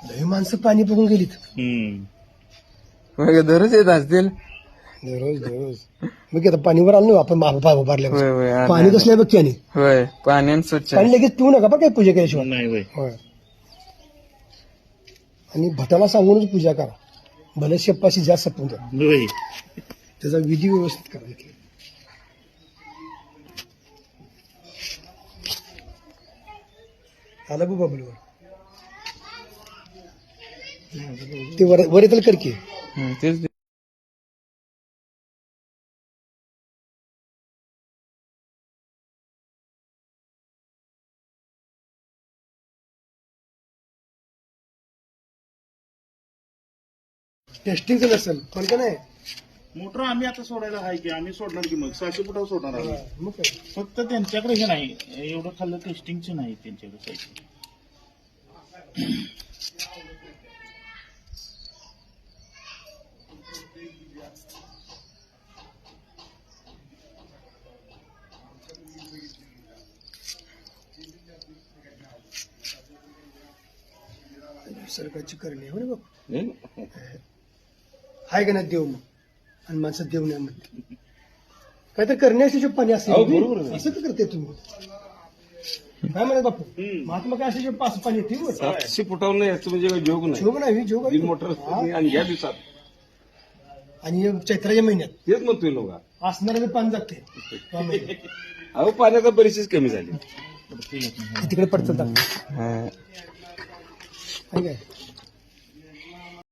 लय माणसं पाणी बघून गेलीत दररोज येत असतील. दररोज मग आता पाणीवर आलो ना आपण उभारल्या होय होय आले, पाणी आले. कसलं बघ की आणि होय पाण्यानं स्वच्छ पाणी लगेच पिऊ नका बघ काय पूजा केल्याशिवाय नाही होय. होय आणि भटाला सांगूनच पूजा करा भले शेप्पाशी जास्त सपून द्या होय. त्याचा विधी व्यवस्थित करा. आला बघ बाबूवर ते वर येतील कर की तेच टेस्टिंगचं नसेल पण का नाही मोटर आम्ही आता सोडायला आहे की आम्ही सोडणार की मग 600 फुटावर सोडणार आम्ही. मग काय फक्त त्यांच्याकडे हे नाही एवढं खाल्लं टेस्टिंगचे नाही त्यांच्याकडे साईड. सरकारची करणी आहे बघ हाय का नाही देव मग आणि माणसं देव नाही म्हणते काय तर करण्याचे पाणी असेल असं तर करते तुम्ही काय म्हणत बापू महात्मा काय असे पाच पाणी येते 700 फुटावर याचं म्हणजे जोग नाही. जोग नाही जोग आहे. मोटर आणि या दिवसात आणि चैत्राच्या महिन्यात तेच म्हणतोय लोक. असणारे पाणी जाते या महिन्यात. अहो पाण्याचा बरीचशीच कमी झाली. तिकडे पडतात हा. काय